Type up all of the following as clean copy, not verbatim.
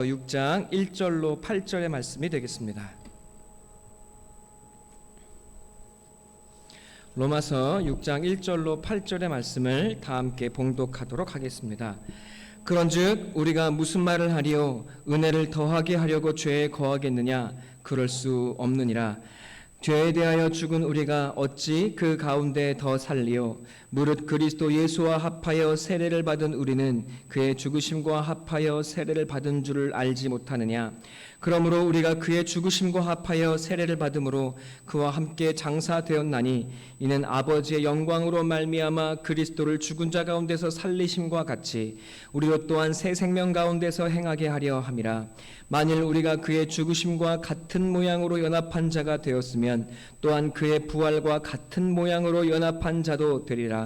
6장 1절로 8절의 말씀이 되겠습니다. 로마서 6장 1절로 8절의 말씀을 다 함께 봉독하도록 하겠습니다. 그런즉 우리가 무슨 말을 하리요? 은혜를 더하게 하려고 죄에 거하겠느냐? 그럴 수 없느니라. 죄에 대하여 죽은 우리가 어찌 그 가운데 더 살리요? 무릇 그리스도 예수와 합하여 세례를 받은 우리는 그의 죽으심과 합하여 세례를 받은 줄을 알지 못하느냐? 그러므로 우리가 그의 죽으심과 합하여 세례를 받음으로 그와 함께 장사되었나니 이는 아버지의 영광으로 말미암아 그리스도를 죽은 자 가운데서 살리심과 같이 우리도 또한 새 생명 가운데서 행하게 하려 함이라. 만일 우리가 그의 죽으심과 같은 모양으로 연합한 자가 되었으면 또한 그의 부활과 같은 모양으로 연합한 자도 되리라.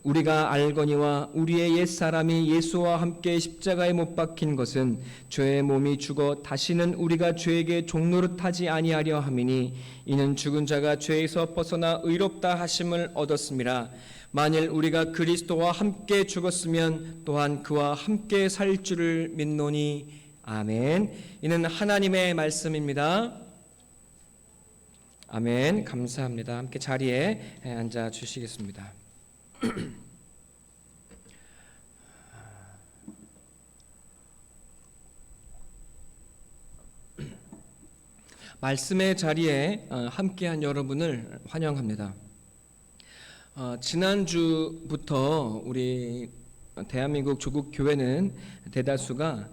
우리가 알거니와 우리의 옛사람이 예수와 함께 십자가에 못 박힌 것은 죄의 몸이 죽어 다시는 우리가 죄에게 종노릇하지 아니하려 함이니 이는 죽은 자가 죄에서 벗어나 의롭다 하심을 얻었음이라. 만일 우리가 그리스도와 함께 죽었으면 또한 그와 함께 살 줄을 믿노니. 아멘. 이는 하나님의 말씀입니다. 아멘. 감사합니다. 함께 자리에 앉아 주시겠습니다. 말씀의 자리에 함께한 여러분을 환영합니다. 지난주부터 우리 대한민국 조국 교회는 대다수가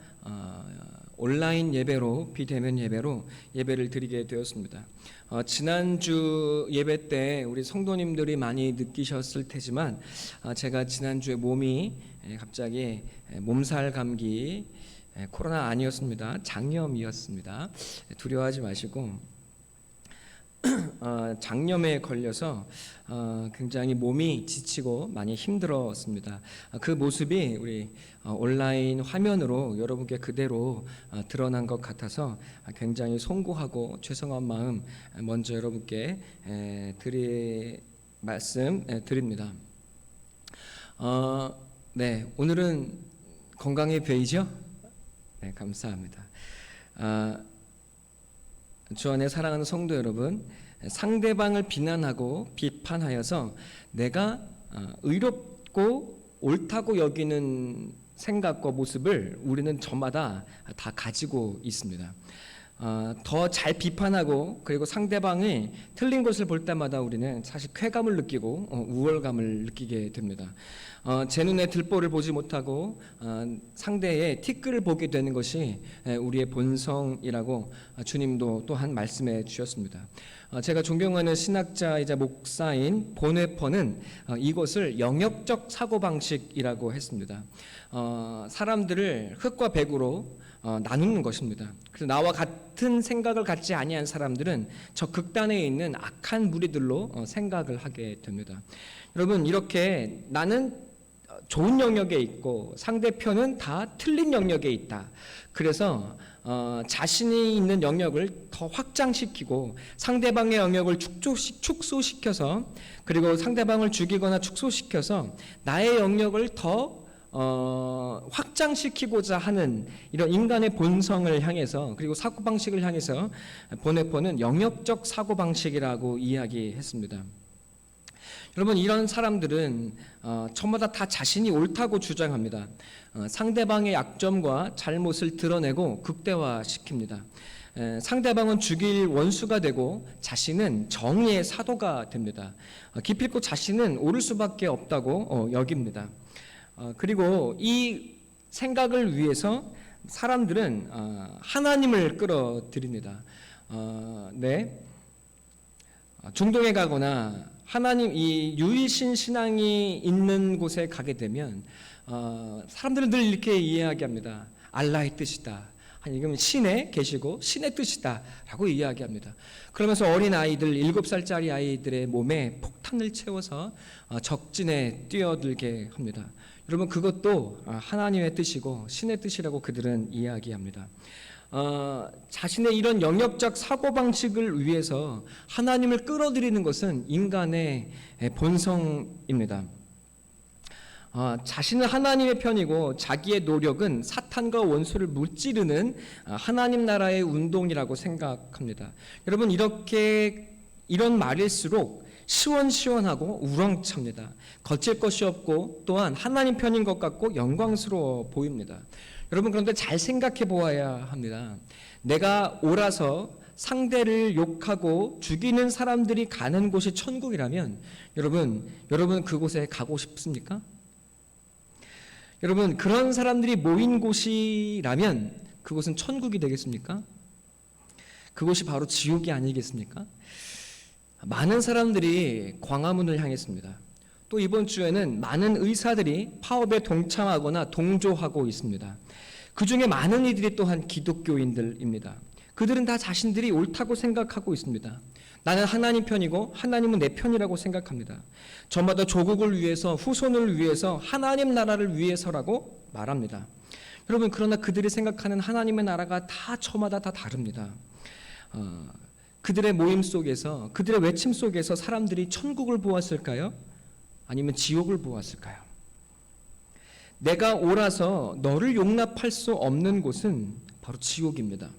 온라인 예배로, 비대면 예배로 예배를 드리게 되었습니다. 지난주 예배 때 우리 성도님들이 많이 느끼셨을 테지만 제가 지난주에 몸이 갑자기 몸살 감기, 코로나 아니었습니다. 장염이었습니다. 두려워하지 마시고 장염에 걸려서 굉장히 몸이 지치고 많이 힘들었습니다. 그 모습이 우리 온라인 화면으로 여러분께 그대로 드러난 것 같아서 굉장히 송구하고 죄송한 마음 먼저 여러분께 드립니다. 네, 오늘은 건강해 보이죠? 네, 감사합니다. 주 안에 사랑하는 성도 여러분, 상대방을 비난하고 비판하여서 내가 의롭고 옳다고 여기는 생각과 모습을 우리는 저마다 다 가지고 있습니다. 더 잘 비판하고 그리고 상대방이 틀린 것을 볼 때마다 우리는 사실 쾌감을 느끼고 우월감을 느끼게 됩니다. 제 눈에 들보를 보지 못하고 상대의 티끌을 보게 되는 것이 우리의 본성이라고 주님도 또한 말씀해 주셨습니다. 제가 존경하는 신학자이자 목사인 보네퍼는 이것을 영역적 사고방식이라고 했습니다. 사람들을 흙과 백으로 나누는 것입니다. 그래서 나와 같은 생각을 갖지 아니한 사람들은 저 극단에 있는 악한 무리들로 생각을 하게 됩니다. 여러분, 이렇게 나는 좋은 영역에 있고 상대편은 다 틀린 영역에 있다. 그래서 자신이 있는 영역을 더 확장시키고 상대방의 영역을 축소시켜서 그리고 상대방을 죽이거나 축소시켜서 나의 영역을 더 확장시키고자 하는 이런 인간의 본성을 향해서 그리고 사고방식을 향해서 보네퍼는 영역적 사고방식이라고 이야기했습니다. 여러분, 이런 사람들은 저마다 다 자신이 옳다고 주장합니다. 상대방의 약점과 잘못을 드러내고 극대화시킵니다. 상대방은 죽일 원수가 되고 자신은 정의의 사도가 됩니다. 기필코 자신은 옳을 수밖에 없다고 여깁니다. 그리고 이 생각을 위해서 사람들은 하나님을 끌어들입니다. 네. 중동에 가거나 하나님, 이 유일신 신앙이 있는 곳에 가게 되면 사람들은 늘 이렇게 이야기합니다. 알라의 뜻이다. 아니, 이건 신에 계시고 신의 뜻이다 라고 이야기합니다. 그러면서 어린 아이들, 7살짜리 아이들의 몸에 폭탄을 채워서 적진에 뛰어들게 합니다. 여러분, 그것도 하나님의 뜻이고 신의 뜻이라고 그들은 이야기합니다. 자신의 이런 영역적 사고방식을 위해서 하나님을 끌어들이는 것은 인간의 본성입니다. 자신은 하나님의 편이고 자기의 노력은 사탄과 원수를 무찌르는 하나님 나라의 운동이라고 생각합니다. 여러분, 이런 말일수록 시원시원하고 우렁찹니다. 거칠 것이 없고 또한 하나님 편인 것 같고 영광스러워 보입니다. 여러분, 그런데 잘 생각해 보아야 합니다. 내가 옳아서 상대를 욕하고 죽이는 사람들이 가는 곳이 천국이라면 여러분 그곳에 가고 싶습니까? 여러분, 그런 사람들이 모인 곳이라면 그곳은 천국이 되겠습니까? 그곳이 바로 지옥이 아니겠습니까? 많은 사람들이 광화문을 향했습니다. 또 이번 주에는 많은 의사들이 파업에 동참하거나 동조하고 있습니다. 그 중에 많은 이들이 또한 기독교인들입니다. 그들은 다 자신들이 옳다고 생각하고 있습니다. 나는 하나님 편이고 하나님은 내 편이라고 생각합니다. 저마다 조국을 위해서, 후손을 위해서, 하나님 나라를 위해서라고 말합니다. 여러분, 그러나 그들이 생각하는 하나님의 나라가 다 저마다 다 다릅니다. 그들의 모임 속에서, 그들의 외침 속에서 사람들이 천국을 보았을까요? 아니면 지옥을 보았을까요? 내가 옳아서 너를 용납할 수 없는 곳은 바로 지옥입니다.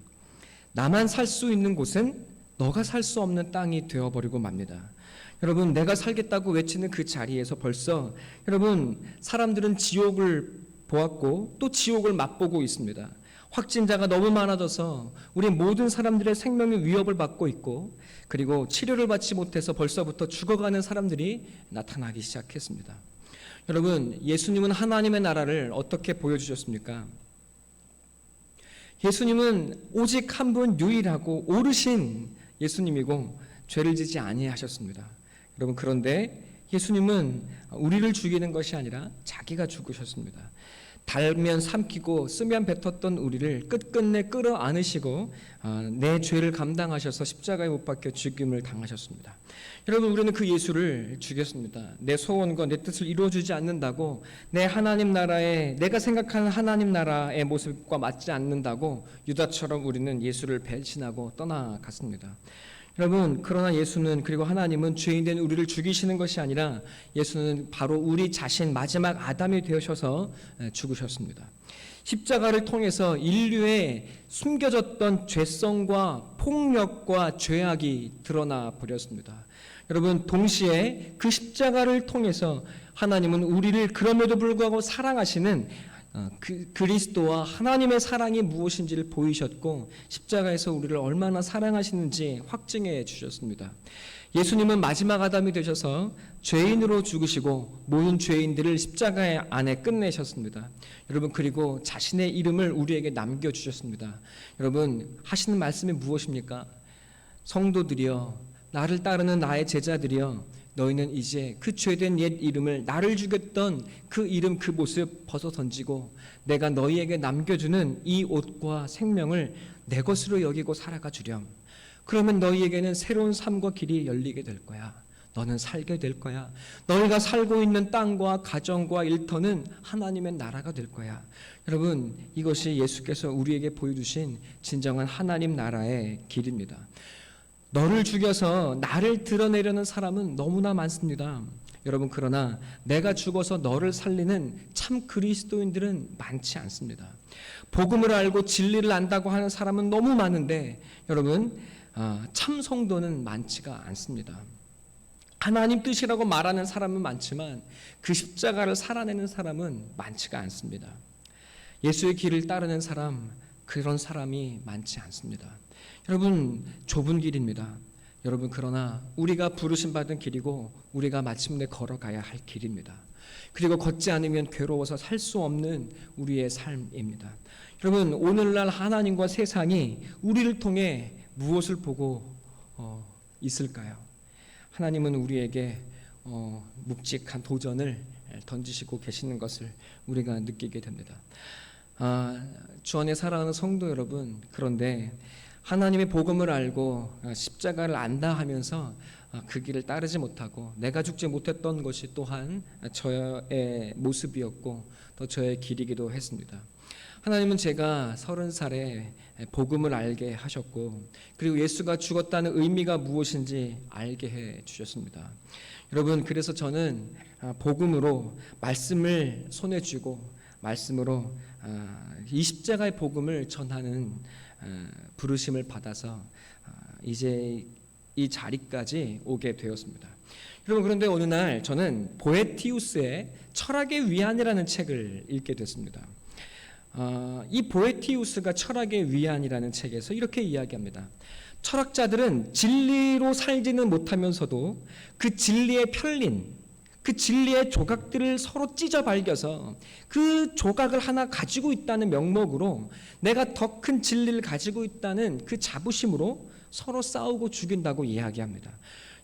나만 살 수 있는 곳은 너가 살 수 없는 땅이 되어버리고 맙니다. 여러분, 내가 살겠다고 외치는 그 자리에서 벌써 여러분, 사람들은 지옥을 보았고 또 지옥을 맛보고 있습니다. 확진자가 너무 많아져서 우리 모든 사람들의 생명이 위협을 받고 있고, 그리고 치료를 받지 못해서 벌써부터 죽어가는 사람들이 나타나기 시작했습니다. 여러분, 예수님은 하나님의 나라를 어떻게 보여주셨습니까? 예수님은 오직 한 분 유일하고 오르신 예수님이고 죄를 지지 아니하셨습니다. 여러분, 그런데 예수님은 우리를 죽이는 것이 아니라 자기가 죽으셨습니다. 달면 삼키고 쓰면 뱉었던 우리를 끝끝내 끌어안으시고 내 죄를 감당하셔서 십자가에 못 박혀 죽임을 당하셨습니다. 여러분, 우리는 그 예수를 죽였습니다. 내 소원과 내 뜻을 이루어주지 않는다고, 내 하나님 나라에, 내가 생각하는 하나님 나라의 모습과 맞지 않는다고 유다처럼 우리는 예수를 배신하고 떠나갔습니다. 여러분, 그러나 예수는, 그리고 하나님은 죄인된 우리를 죽이시는 것이 아니라 예수는 바로 우리 자신 마지막 아담이 되셔서 죽으셨습니다. 십자가를 통해서 인류의 숨겨졌던 죄성과 폭력과 죄악이 드러나 버렸습니다. 여러분, 동시에 그 십자가를 통해서 하나님은 우리를 그럼에도 불구하고 사랑하시는 그리스도와 하나님의 사랑이 무엇인지를 보이셨고, 십자가에서 우리를 얼마나 사랑하시는지 확증해 주셨습니다. 예수님은 마지막 아담이 되셔서 죄인으로 죽으시고 모든 죄인들을 십자가 안에 끝내셨습니다. 여러분, 그리고 자신의 이름을 우리에게 남겨주셨습니다. 여러분, 하시는 말씀이 무엇입니까? 성도들이여, 나를 따르는 나의 제자들이여, 너희는 이제 그 죄된 옛 이름을, 나를 죽였던 그 이름, 그 모습 벗어 던지고 내가 너희에게 남겨주는 이 옷과 생명을 내 것으로 여기고 살아가 주렴. 그러면 너희에게는 새로운 삶과 길이 열리게 될 거야. 너는 살게 될 거야. 너희가 살고 있는 땅과 가정과 일터는 하나님의 나라가 될 거야. 여러분, 이것이 예수께서 우리에게 보여주신 진정한 하나님 나라의 길입니다. 너를 죽여서 나를 드러내려는 사람은 너무나 많습니다. 여러분, 그러나 내가 죽어서 너를 살리는 참 그리스도인들은 많지 않습니다. 복음을 알고 진리를 안다고 하는 사람은 너무 많은데 여러분, 참 성도는 많지가 않습니다. 하나님 뜻이라고 말하는 사람은 많지만 그 십자가를 살아내는 사람은 많지가 않습니다. 예수의 길을 따르는 사람, 그런 사람이 많지 않습니다. 여러분, 좁은 길입니다. 여러분, 그러나 우리가 부르심 받은 길이고 우리가 마침내 걸어가야 할 길입니다. 그리고 걷지 않으면 괴로워서 살 수 없는 우리의 삶입니다. 여러분, 오늘날 하나님과 세상이 우리를 통해 무엇을 보고 있을까요? 하나님은 우리에게 묵직한 도전을 던지시고 계시는 것을 우리가 느끼게 됩니다. 주 안에 사랑하는 성도 여러분, 그런데 하나님의 복음을 알고 십자가를 안다 하면서 그 길을 따르지 못하고 내가 죽지 못했던 것이 또한 저의 모습이었고 또 저의 길이기도 했습니다. 하나님은 제가 30살에 복음을 알게 하셨고, 그리고 예수가 죽었다는 의미가 무엇인지 알게 해 주셨습니다. 여러분, 그래서 저는 복음으로 말씀을 손에 쥐고 말씀으로 이 십자가의 복음을 전하는 부르심을 받아서 이제 이 자리까지 오게 되었습니다. 여러분, 그런데 어느 날 저는 보에티우스의 철학의 위안이라는 책을 읽게 됐습니다. 이 보에티우스가 철학의 위안이라는 책에서 이렇게 이야기합니다. 철학자들은 진리로 살지는 못하면서도 그 진리에 편린, 그 진리의 조각들을 서로 찢어 발겨서 그 조각을 하나 가지고 있다는 명목으로 내가 더 큰 진리를 가지고 있다는 그 자부심으로 서로 싸우고 죽인다고 이야기합니다.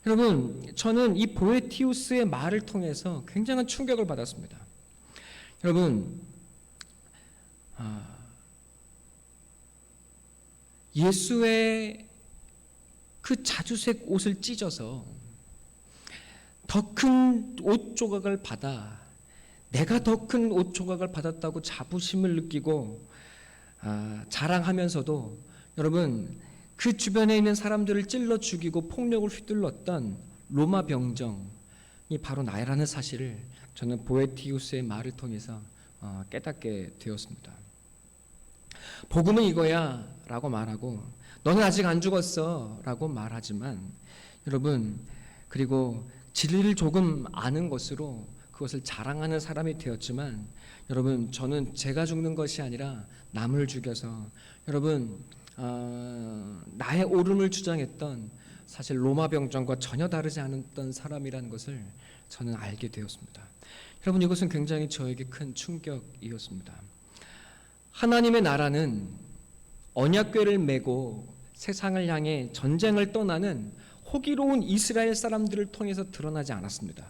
여러분, 저는 이 보에티우스의 말을 통해서 굉장한 충격을 받았습니다. 여러분, 예수의 그 자주색 옷을 찢어서 더 큰 옷 조각을 받아 내가 더 큰 옷 조각을 받았다고 자부심을 느끼고 자랑하면서도 여러분, 그 주변에 있는 사람들을 찔러 죽이고 폭력을 휘둘렀던 로마 병정이 바로 나라는 사실을 저는 보에티우스의 말을 통해서 깨닫게 되었습니다. 복음은 이거야 라고 말하고, 너는 아직 안 죽었어 라고 말하지만, 여러분, 그리고 진리를 조금 아는 것으로 그것을 자랑하는 사람이 되었지만, 여러분, 저는 제가 죽는 것이 아니라 남을 죽여서 여러분 나의 옳음을 주장했던 사실 로마 병정과 전혀 다르지 않았던 사람이라는 것을 저는 알게 되었습니다. 여러분, 이것은 굉장히 저에게 큰 충격이었습니다. 하나님의 나라는 언약궤를 메고 세상을 향해 전쟁을 떠나는 호기로운 이스라엘 사람들을 통해서 드러나지 않았습니다.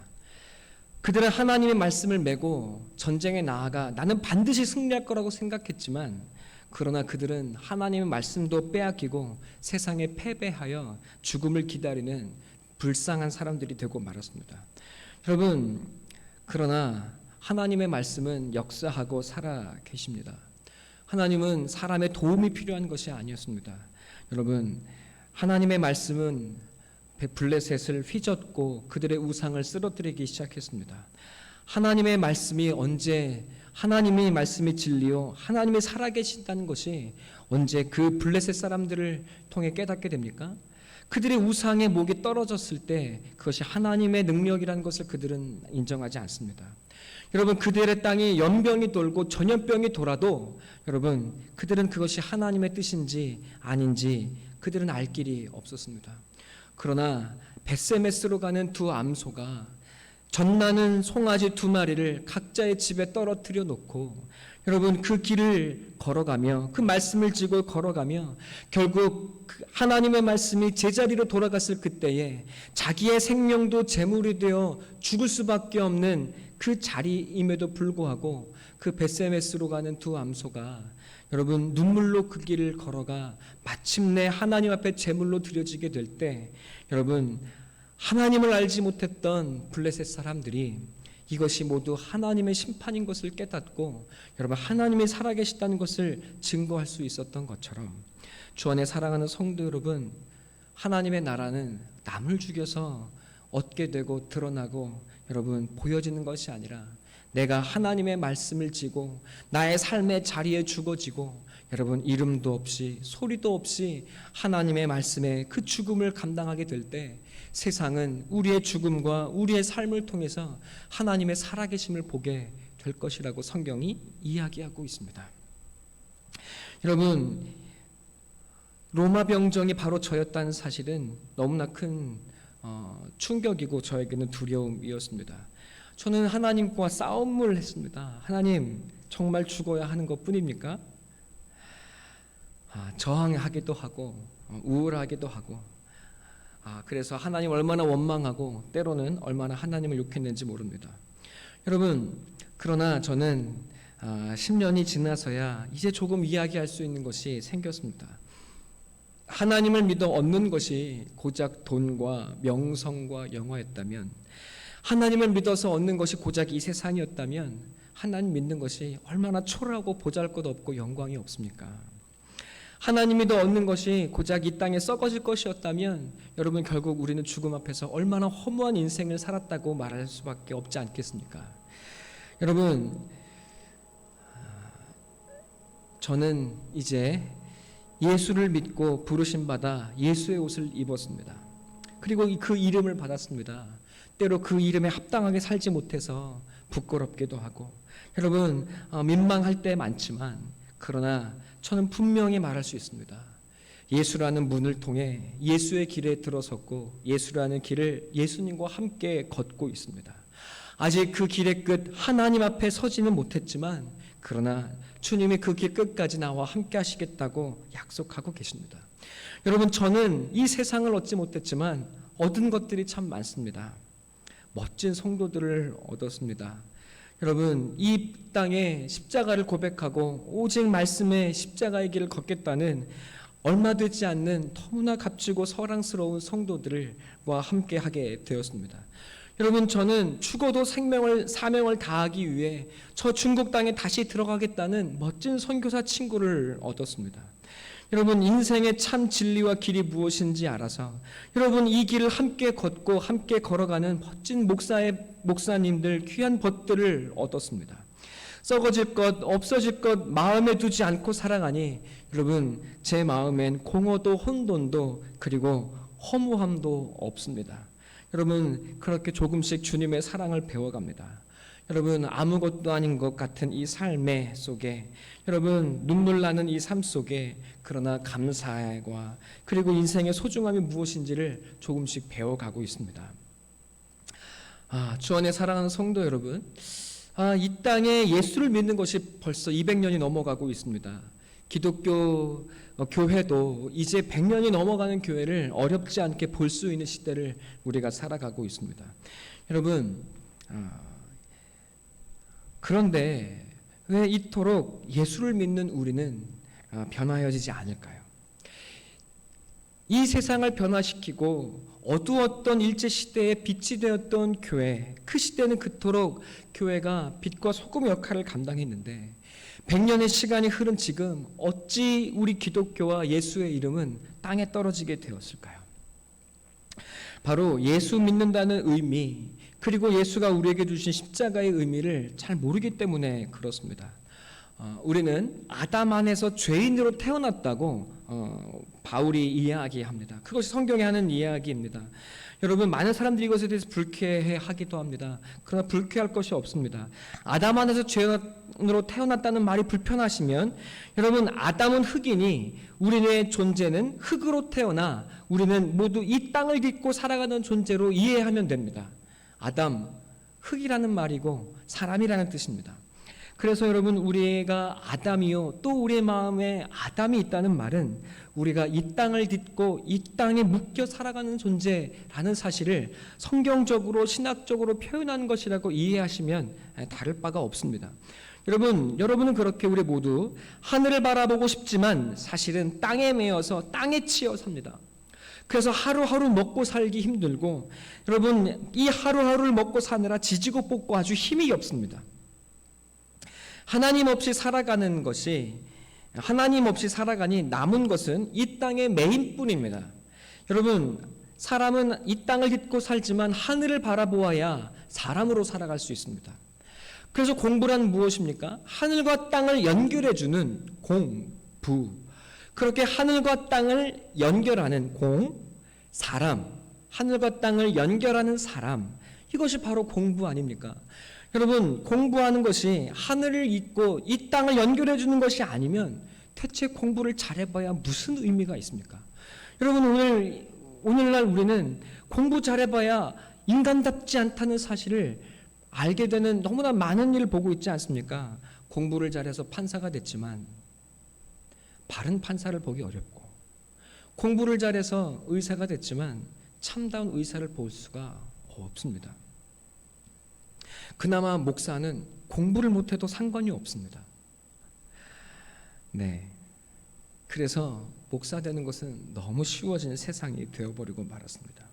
그들은 하나님의 말씀을 메고 전쟁에 나아가 나는 반드시 승리할 거라고 생각했지만, 그러나 그들은 하나님의 말씀도 빼앗기고 세상에 패배하여 죽음을 기다리는 불쌍한 사람들이 되고 말았습니다. 여러분, 그러나 하나님의 말씀은 역사하고 살아 계십니다. 하나님은 사람의 도움이 필요한 것이 아니었습니다. 여러분, 하나님의 말씀은 블레셋을 휘젓고 그들의 우상을 쓰러뜨리기 시작했습니다. 하나님의 말씀이 언제, 하나님의 말씀이 진리요 하나님이 살아계신다는 것이 언제 그 블레셋 사람들을 통해 깨닫게 됩니까? 그들의 우상의 목이 떨어졌을 때 그것이 하나님의 능력이라는 것을 그들은 인정하지 않습니다. 여러분, 그들의 땅이 연병이 돌고 전염병이 돌아도 여러분, 그들은 그것이 하나님의 뜻인지 아닌지 그들은 알 길이 없었습니다. 그러나 벳세메스로 가는 두 암소가 젖나는 송아지 2마리를 각자의 집에 떨어뜨려 놓고, 여러분, 그 길을 걸어가며 그 말씀을 지고 걸어가며 결국 하나님의 말씀이 제자리로 돌아갔을 그때에 자기의 생명도 제물이 되어 죽을 수밖에 없는 그 자리임에도 불구하고 그 벳세메스로 가는 두 암소가 여러분 눈물로 그 길을 걸어가 마침내 하나님 앞에 제물로 드려지게 될 때, 여러분, 하나님을 알지 못했던 블레셋 사람들이 이것이 모두 하나님의 심판인 것을 깨닫고 여러분 하나님이 살아계시다는 것을 증거할 수 있었던 것처럼, 주 안에 사랑하는 성도 여러분, 하나님의 나라는 남을 죽여서 얻게 되고 드러나고 여러분 보여지는 것이 아니라 내가 하나님의 말씀을 지고 나의 삶의 자리에 죽어지고 여러분 이름도 없이 소리도 없이 하나님의 말씀에 그 죽음을 감당하게 될 때 세상은 우리의 죽음과 우리의 삶을 통해서 하나님의 살아계심을 보게 될 것이라고 성경이 이야기하고 있습니다. 여러분, 로마 병정이 바로 저였다는 사실은 너무나 큰 충격이고 저에게는 두려움이었습니다. 저는 하나님과 싸움을 했습니다. 하나님, 정말 죽어야 하는 것 뿐입니까? 저항하기도 하고 우울하기도 하고 그래서 하나님 얼마나 원망하고 때로는 얼마나 하나님을 욕했는지 모릅니다. 여러분, 그러나 저는 10년이 지나서야 이제 조금 이야기할 수 있는 것이 생겼습니다. 하나님을 믿어 얻는 것이 고작 돈과 명성과 영화였다면, 하나님을 믿어서 얻는 것이 고작 이 세상이었다면 하나님 믿는 것이 얼마나 초라하고 보잘것없고 영광이 없습니까? 하나님이 더 얻는 것이 고작 이 땅에 썩어질 것이었다면 여러분 결국 우리는 죽음 앞에서 얼마나 허무한 인생을 살았다고 말할 수밖에 없지 않겠습니까? 여러분, 저는 이제 예수를 믿고 부르심 받아 예수의 옷을 입었습니다. 그리고 그 이름을 받았습니다. 때로 그 이름에 합당하게 살지 못해서 부끄럽기도 하고 여러분 민망할 때 많지만 그러나 저는 분명히 말할 수 있습니다. 예수라는 문을 통해 예수의 길에 들어섰고 예수라는 길을 예수님과 함께 걷고 있습니다. 아직 그 길의 끝 하나님 앞에 서지는 못했지만 그러나 주님이 그 길 끝까지 나와 함께 하시겠다고 약속하고 계십니다. 여러분 저는 이 세상을 얻지 못했지만 얻은 것들이 참 많습니다. 멋진 성도들을 얻었습니다. 여러분 이 땅에 십자가를 고백하고 오직 말씀의 십자가의 길을 걷겠다는 얼마 되지 않는 너무나 값지고 사랑스러운 성도들과 함께 하게 되었습니다. 여러분 저는 죽어도 사명을 다하기 위해 저 중국 땅에 다시 들어가겠다는 멋진 선교사 친구를 얻었습니다. 여러분 인생의 참 진리와 길이 무엇인지 알아서 여러분 이 길을 함께 걷고 함께 걸어가는 멋진 목사님들 귀한 벗들을 얻었습니다. 썩어질 것 없어질 것 마음에 두지 않고 살아가니 여러분 제 마음엔 공허도 혼돈도 그리고 허무함도 없습니다. 여러분 그렇게 조금씩 주님의 사랑을 배워갑니다. 여러분 아무것도 아닌 것 같은 이 삶의 속에 여러분 눈물 나는 이 삶 속에 그러나 감사와 그리고 인생의 소중함이 무엇인지를 조금씩 배워가고 있습니다. 주 안에 사랑하는 성도 여러분, 이 땅에 예수를 믿는 것이 벌써 200년이 넘어가고 있습니다. 기독교 교회도 이제 100년이 넘어가는 교회를 어렵지 않게 볼 수 있는 시대를 우리가 살아가고 있습니다. 여러분 그런데 왜 이토록 예수를 믿는 우리는 변화해지지 않을까요? 이 세상을 변화시키고 어두웠던 일제시대의 빛이 되었던 교회, 그 시대는 그토록 교회가 빛과 소금 역할을 감당했는데 100년의 시간이 흐른 지금 어찌 우리 기독교와 예수의 이름은 땅에 떨어지게 되었을까요? 바로 예수 믿는다는 의미 그리고 예수가 우리에게 주신 십자가의 의미를 잘 모르기 때문에 그렇습니다. 우리는 아담 안에서 죄인으로 태어났다고 바울이 이야기합니다. 그것이 성경에 하는 이야기입니다. 여러분 많은 사람들이 이것에 대해서 불쾌해하기도 합니다. 그러나 불쾌할 것이 없습니다. 아담 안에서 죄인으로 태어났다는 말이 불편하시면 여러분 아담은 흑이니 우리의 존재는 흑으로 태어나 우리는 모두 이 땅을 딛고 살아가는 존재로 이해하면 됩니다. 아담, 흑이라는 말이고 사람이라는 뜻입니다. 그래서 여러분 우리가 아담이요 또 우리의 마음에 아담이 있다는 말은 우리가 이 땅을 딛고 이 땅에 묶여 살아가는 존재라는 사실을 성경적으로 신학적으로 표현한 것이라고 이해하시면 다를 바가 없습니다. 여러분은 그렇게 우리 모두 하늘을 바라보고 싶지만 사실은 땅에 매여서 땅에 치여 삽니다. 그래서 하루하루 먹고 살기 힘들고 여러분 이 하루하루를 먹고 사느라 지지고 볶고 아주 힘이 없습니다. 하나님 없이 살아가니 남은 것은 이 땅의 매인뿐입니다. 여러분 사람은 이 땅을 딛고 살지만 하늘을 바라보아야 사람으로 살아갈 수 있습니다. 그래서 공부란 무엇입니까? 하늘과 땅을 연결해주는 공부. 그렇게 하늘과 땅을 연결하는 사람, 하늘과 땅을 연결하는 사람, 이것이 바로 공부 아닙니까? 여러분 공부하는 것이 하늘을 잇고 이 땅을 연결해 주는 것이 아니면 대체 공부를 잘해봐야 무슨 의미가 있습니까? 여러분 오늘날 우리는 공부 잘해봐야 인간답지 않다는 사실을 알게 되는 너무나 많은 일을 보고 있지 않습니까? 공부를 잘해서 판사가 됐지만 바른 판사를 보기 어렵고 공부를 잘해서 의사가 됐지만 참다운 의사를 볼 수가 없습니다. 그나마 목사는 공부를 못해도 상관이 없습니다. 네, 그래서 목사 되는 것은 너무 쉬워진 세상이 되어버리고 말았습니다.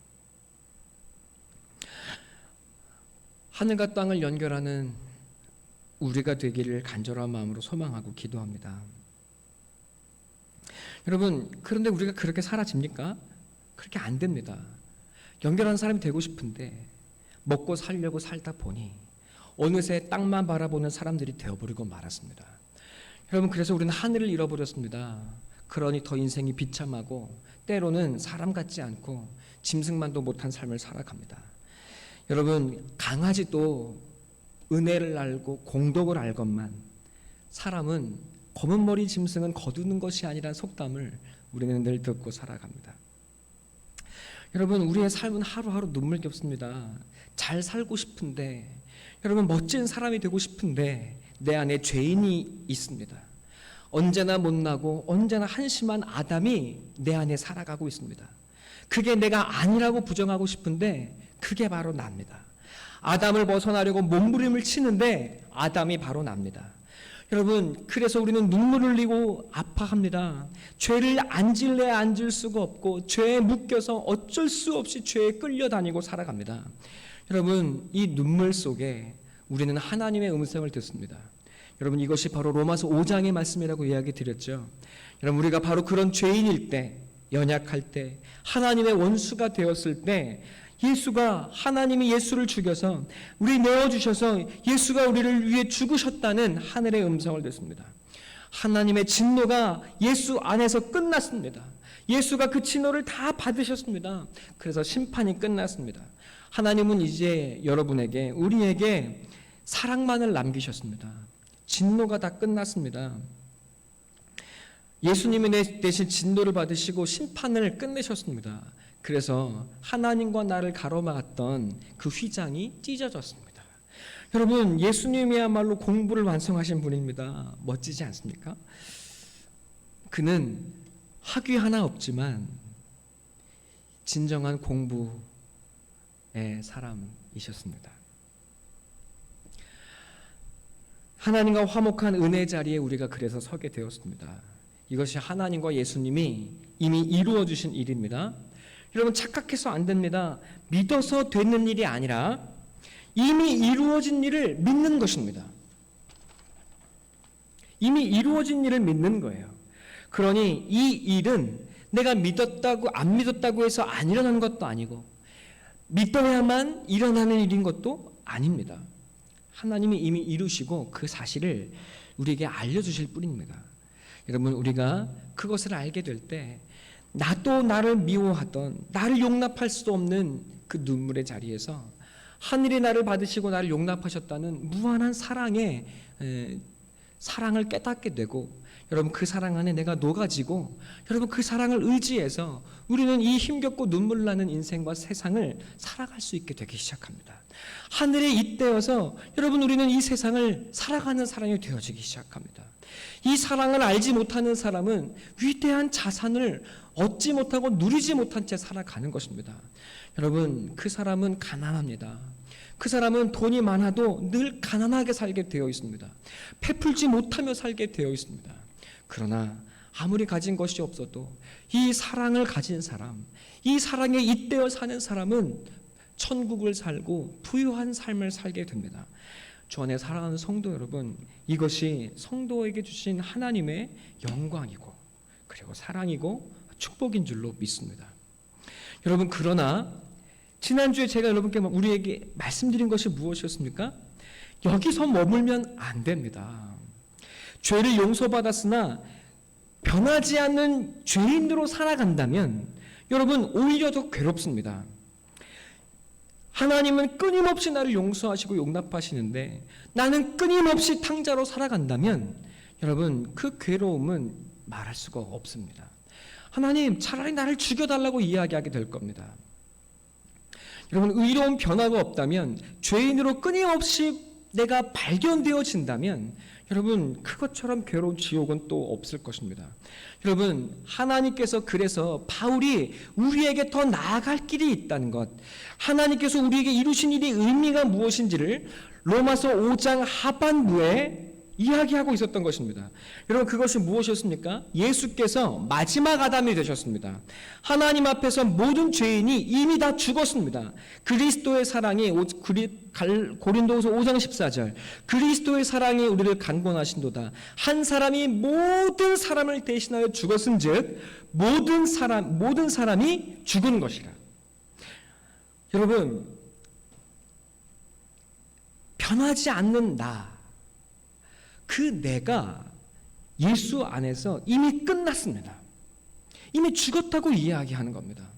하늘과 땅을 연결하는 우리가 되기를 간절한 마음으로 소망하고 기도합니다. 여러분, 그런데 우리가 그렇게 사라집니까? 그렇게 안 됩니다. 연결한 사람이 되고 싶은데 먹고 살려고 살다 보니 어느새 땅만 바라보는 사람들이 되어버리고 말았습니다. 여러분, 그래서 우리는 하늘을 잃어버렸습니다. 그러니 더 인생이 비참하고 때로는 사람 같지 않고 짐승만도 못한 삶을 살아갑니다. 여러분, 강아지도 은혜를 알고 공덕을 알건만 사람은 검은 머리 짐승은 거두는 것이 아니란 속담을 우리는 늘 듣고 살아갑니다. 여러분, 우리의 삶은 하루하루 눈물겹습니다. 잘 살고 싶은데, 여러분, 멋진 사람이 되고 싶은데 내 안에 죄인이 있습니다. 언제나 못나고 언제나 한심한 아담이 내 안에 살아가고 있습니다. 그게 내가 아니라고 부정하고 싶은데 그게 바로 납니다. 아담을 벗어나려고 몸부림을 치는데 아담이 바로 납니다. 여러분, 그래서 우리는 눈물을 흘리고 아파합니다. 죄를 앉을래 앉을 수가 없고 죄에 묶여서 어쩔 수 없이 죄에 끌려다니고 살아갑니다. 여러분, 이 눈물 속에 우리는 하나님의 음성을 듣습니다. 여러분, 이것이 바로 로마서 5장의 말씀이라고 이야기 드렸죠. 여러분, 우리가 바로 그런 죄인일 때, 연약할 때, 하나님의 원수가 되었을 때 예수가, 하나님이 예수를 죽여서 우리 내어주셔서 예수가 우리를 위해 죽으셨다는 하늘의 음성을 듣습니다. 하나님의 진노가 예수 안에서 끝났습니다. 예수가 그 진노를 다 받으셨습니다. 그래서 심판이 끝났습니다. 하나님은 이제 여러분에게, 우리에게 사랑만을 남기셨습니다. 진노가 다 끝났습니다. 예수님이 대신 진노를 받으시고 심판을 끝내셨습니다. 그래서 하나님과 나를 가로막았던 그 휘장이 찢어졌습니다. 여러분, 예수님이야말로 공부를 완성하신 분입니다. 멋지지 않습니까? 그는 학위 하나 없지만 진정한 공부의 사람이셨습니다. 하나님과 화목한 은혜 자리에 우리가 그래서 서게 되었습니다. 이것이 하나님과 예수님이 이미 이루어 주신 일입니다. 여러분, 착각해서 안 됩니다. 믿어서 되는 일이 아니라 이미 이루어진 일을 믿는 것입니다. 이미 이루어진 일을 믿는 거예요. 그러니 이 일은 내가 믿었다고 안 믿었다고 해서 안 일어난 것도 아니고 믿어야만 일어나는 일인 것도 아닙니다. 하나님이 이미 이루시고 그 사실을 우리에게 알려주실 뿐입니다. 여러분, 우리가 그것을 알게 될 때 나도 나를 미워하던, 나를 용납할 수 없는 그 눈물의 자리에서 하늘이 나를 받으시고 나를 용납하셨다는 무한한 사랑을 깨닫게 되고, 여러분, 그 사랑 안에 내가 녹아지고, 여러분, 그 사랑을 의지해서 우리는 이 힘겹고 눈물 나는 인생과 세상을 살아갈 수 있게 되기 시작합니다. 하늘에 잇대어서 여러분, 우리는 이 세상을 살아가는 사람이 되어지기 시작합니다. 이 사랑을 알지 못하는 사람은 위대한 자산을 얻지 못하고 누리지 못한 채 살아가는 것입니다. 여러분, 그 사람은 가난합니다. 그 사람은 돈이 많아도 늘 가난하게 살게 되어 있습니다. 베풀지 못하며 살게 되어 있습니다. 그러나 아무리 가진 것이 없어도 이 사랑을 가진 사람, 이 사랑에 잇대어 사는 사람은 천국을 살고 부유한 삶을 살게 됩니다. 주 안에 사랑하는 성도 여러분, 이것이 성도에게 주신 하나님의 영광이고 그리고 사랑이고 축복인 줄로 믿습니다. 여러분, 그러나 지난주에 제가 여러분께 우리에게 말씀드린 것이 무엇이었습니까? 여기서 머물면 안 됩니다. 죄를 용서받았으나 변하지 않는 죄인으로 살아간다면 여러분, 오히려 더 괴롭습니다. 하나님은 끊임없이 나를 용서하시고 용납하시는데 나는 끊임없이 탕자로 살아간다면 여러분, 그 괴로움은 말할 수가 없습니다. 하나님, 차라리 나를 죽여달라고 이야기하게 될 겁니다. 여러분, 의로운 변화가 없다면, 죄인으로 끊임없이 내가 발견되어진다면 여러분, 그것처럼 괴로운 지옥은 또 없을 것입니다. 여러분, 하나님께서 그래서 바울이 우리에게 더 나아갈 길이 있다는 것, 하나님께서 우리에게 이루신 일의 의미가 무엇인지를 로마서 5장 하반부에 이야기하고 있었던 것입니다. 여러분, 그것이 무엇이었습니까? 예수께서 마지막 아담이 되셨습니다. 하나님 앞에서 모든 죄인이 이미 다 죽었습니다. 그리스도의 사랑이 고린도후서 5장 14절, 그리스도의 사랑이 우리를 강권하신도다. 한 사람이 모든 사람을 대신하여 죽었은즉 모든 사람이 죽은 것이라. 여러분, 변하지 않는 그 내가 예수 안에서 이미 끝났습니다. 이미 죽었다고 이야기하는 겁니다.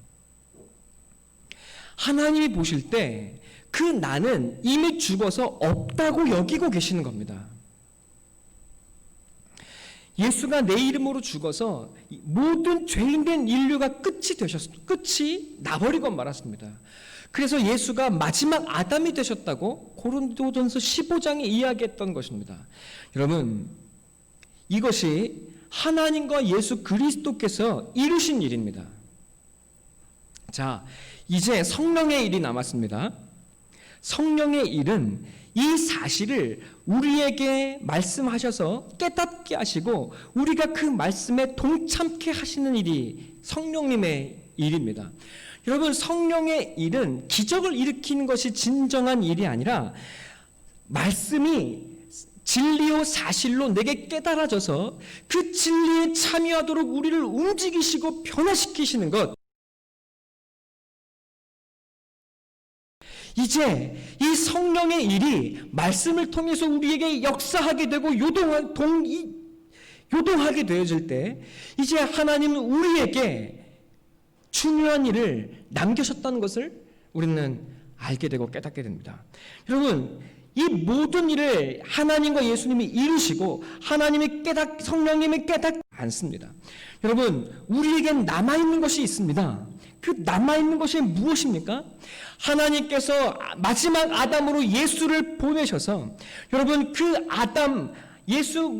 하나님이 보실 때 그 나는 이미 죽어서 없다고 여기고 계시는 겁니다. 예수가 내 이름으로 죽어서 모든 죄인된 인류가 끝이 나버리고 말았습니다. 그래서 예수가 마지막 아담이 되셨다고 고린도전서 15장에 이야기했던 것입니다. 여러분, 이것이 하나님과 예수 그리스도께서 이루신 일입니다. 자, 이제 성령의 일이 남았습니다. 성령의 일은 이 사실을 우리에게 말씀하셔서 깨닫게 하시고 우리가 그 말씀에 동참케 하시는 일이 성령님의 일입니다. 여러분, 성령의 일은 기적을 일으키는 것이 진정한 일이 아니라 말씀이 진리요 사실로 내게 깨달아져서 그 진리에 참여하도록 우리를 움직이시고 변화시키시는 것. 이제 이 성령의 일이 말씀을 통해서 우리에게 역사하게 되고 요동하게 되어질 때 이제 하나님은 우리에게 중요한 일을 남겨셨다는 것을 우리는 알게 되고 깨닫게 됩니다. 여러분, 이 모든 일을 하나님과 예수님이 이루시고 성령님이 깨닫지 않습니다. 여러분, 우리에겐 남아있는 것이 있습니다. 그 남아있는 것이 무엇입니까? 하나님께서 마지막 아담으로 예수를 보내셔서 여러분,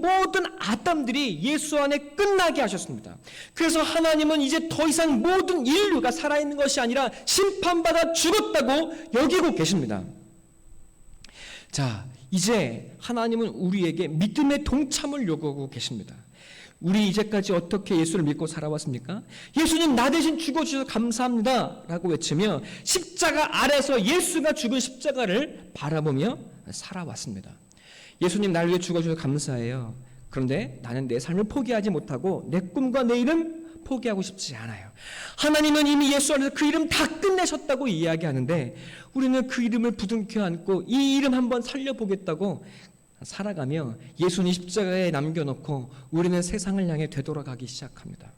모든 아담들이 예수 안에 끝나게 하셨습니다. 그래서 하나님은 이제 더 이상 모든 인류가 살아있는 것이 아니라 심판받아 죽었다고 여기고 계십니다. 자, 이제 하나님은 우리에게 믿음의 동참을 요구하고 계십니다. 우리 이제까지 어떻게 예수를 믿고 살아왔습니까? 예수님, 나 대신 죽어주셔서 감사합니다 라고 외치며 십자가 아래서 예수가 죽은 십자가를 바라보며 살아왔습니다. 예수님, 나를 위해 죽어주셔서 감사해요. 그런데 나는 내 삶을 포기하지 못하고 내 꿈과 내 이름 포기하고 싶지 않아요. 하나님은 이미 예수 안에서 그 이름 다 끝내셨다고 이야기하는데 우리는 그 이름을 부둥켜 안고 이 이름 한번 살려보겠다고 살아가며 예수님 십자가에 남겨놓고 우리는 세상을 향해 되돌아가기 시작합니다.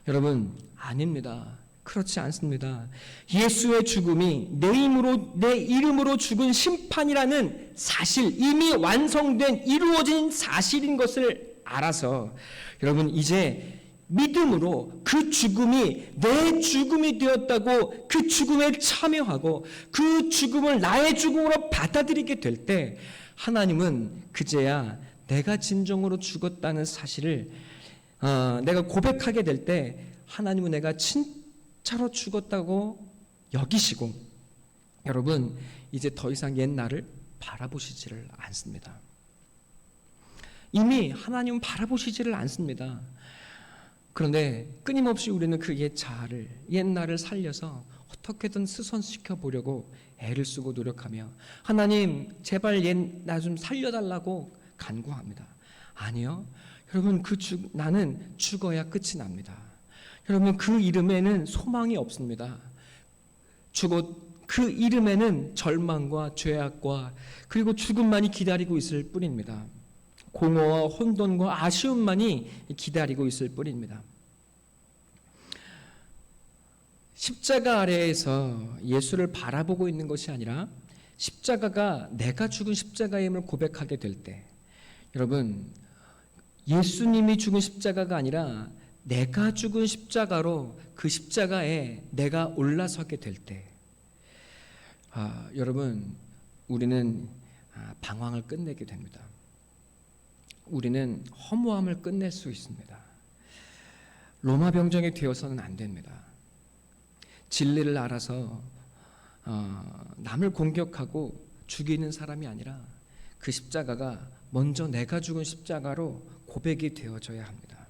여러분, 아닙니다. 그렇지 않습니다. 예수의 죽음이 내 이름으로 죽은 심판이라는 사실, 이미 완성된 이루어진 사실인 것을 알아서 여러분, 이제 믿음으로 그 죽음이 내 죽음이 되었다고 그 죽음에 참여하고 그 죽음을 나의 죽음으로 받아들이게 될 때 하나님은 그제야 내가 진정으로 죽었다는 사실을 내가 고백하게 될 때 하나님은 내가 진짜로 죽었다고 여기시고 여러분, 이제 더 이상 옛 나를 바라보시지를 않습니다. 이미 하나님은 바라보시지를 않습니다. 그런데 끊임없이 우리는 그 옛 나를 살려서 어떻게든 수선시켜 보려고 애를 쓰고 노력하며 하나님, 제발 옛 나 좀 살려달라고 간구합니다. 아니요. 여러분, 나는 죽어야 끝이 납니다. 여러분, 그 이름에는 소망이 없습니다. 그 이름에는 절망과 죄악과 그리고 죽음만이 기다리고 있을 뿐입니다. 공허와 혼돈과 아쉬움만이 기다리고 있을 뿐입니다. 십자가 아래에서 예수를 바라보고 있는 것이 아니라 십자가가 내가 죽은 십자가임을 고백하게 될 때, 여러분, 예수님이 죽은 십자가가 아니라 내가 죽은 십자가로 그 십자가에 내가 올라서게 될 때, 여러분, 우리는 방황을 끝내게 됩니다. 우리는 허무함을 끝낼 수 있습니다. 로마 병정이 되어서는 안 됩니다. 진리를 알아서 남을 공격하고 죽이는 사람이 아니라 그 십자가가 먼저 내가 죽은 십자가로 고백이 되어져야 합니다.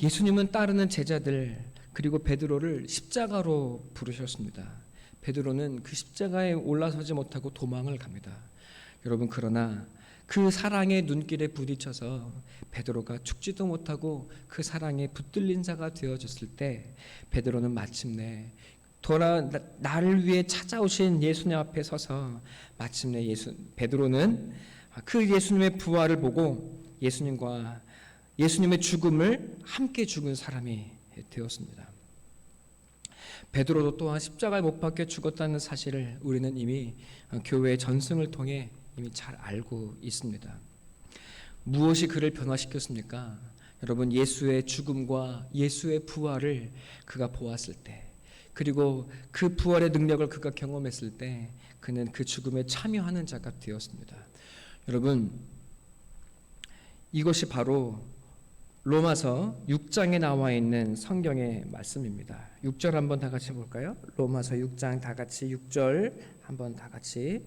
예수님은 따르는 제자들 그리고 베드로를 십자가로 부르셨습니다. 베드로는 그 십자가에 올라서지 못하고 도망을 갑니다. 여러분, 그러나 그 사랑의 눈길에 부딪혀서 베드로가 죽지도 못하고 그 사랑에 붙들린 자가 되어졌을 때 베드로는 마침내 나를 위해 찾아오신 예수님 앞에 서서 마침내 베드로는 그 예수님의 부활을 보고 예수님의 죽음을 함께 죽은 사람이 되었습니다. 베드로도 또한 십자가에 못 박혀 죽었다는 사실을 우리는 이미 교회의 전승을 통해 이미 잘 알고 있습니다. 무엇이 그를 변화시켰습니까? 여러분, 예수의 죽음과 예수의 부활을 그가 보았을 때, 그리고 그 부활의 능력을 그가 경험했을 때 그는 그 죽음에 참여하는 자가 되었습니다. 여러분, 이것이 바로 로마서 6장에 나와 있는 성경의 말씀입니다. 6절 한번 다 같이 볼까요? 로마서 6장 다 같이 6절 한번 다 같이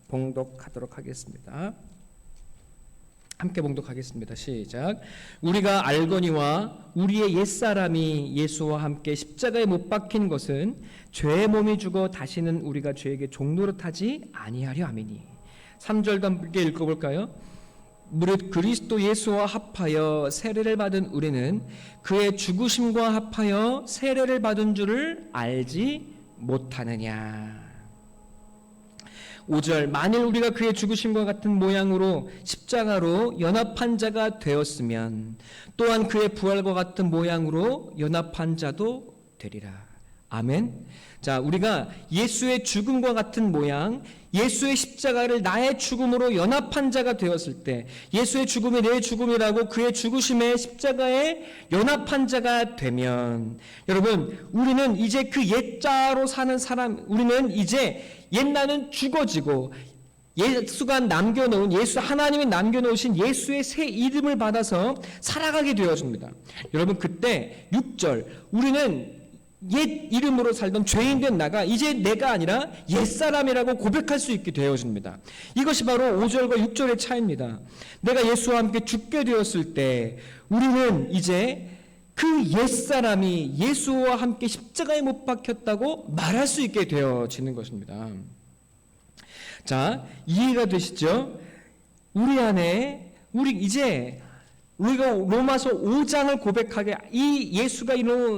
봉독하도록 하겠습니다. 함께 봉독하겠습니다. 시작. 우리가 알거니와 우리의 옛사람이 예수와 함께 십자가에 못 박힌 것은 죄의 몸이 죽어 다시는 우리가 죄에게 종노릇하지 아니하려 함이니. 3절도 함께 읽어볼까요? 무릇 그리스도 예수와 합하여 세례를 받은 우리는 그의 죽으심과 합하여 세례를 받은 줄을 알지 못하느냐. 5절. 만일 우리가 그의 죽으심과 같은 모양으로 십자가로 연합한 자가 되었으면 또한 그의 부활과 같은 모양으로 연합한 자도 되리라. 아멘. 자, 우리가 예수의 죽음과 같은 모양, 예수의 십자가를 나의 죽음으로 연합한 자가 되었을 때, 예수의 죽음이 내 죽음이라고 그의 죽으심에 십자가에 연합한 자가 되면, 여러분, 우리는 이제 그 옛자로 사는 사람, 우리는 이제 옛날은 죽어지고 예수가 남겨놓은, 하나님이 남겨놓으신 예수의 새 이름을 받아서 살아가게 되어집니다. 여러분, 그때 6절, 우리는 옛 이름으로 살던 죄인된 나가 이제 내가 아니라 옛사람이라고 고백할 수 있게 되어집니다. 이것이 바로 5절과 6절의 차이입니다. 내가 예수와 함께 죽게 되었을 때 우리는 이제 그 옛사람이 예수와 함께 십자가에 못 박혔다고 말할 수 있게 되어지는 것입니다. 자, 이해가 되시죠? 우리가 로마서 5장을 고백하게, 이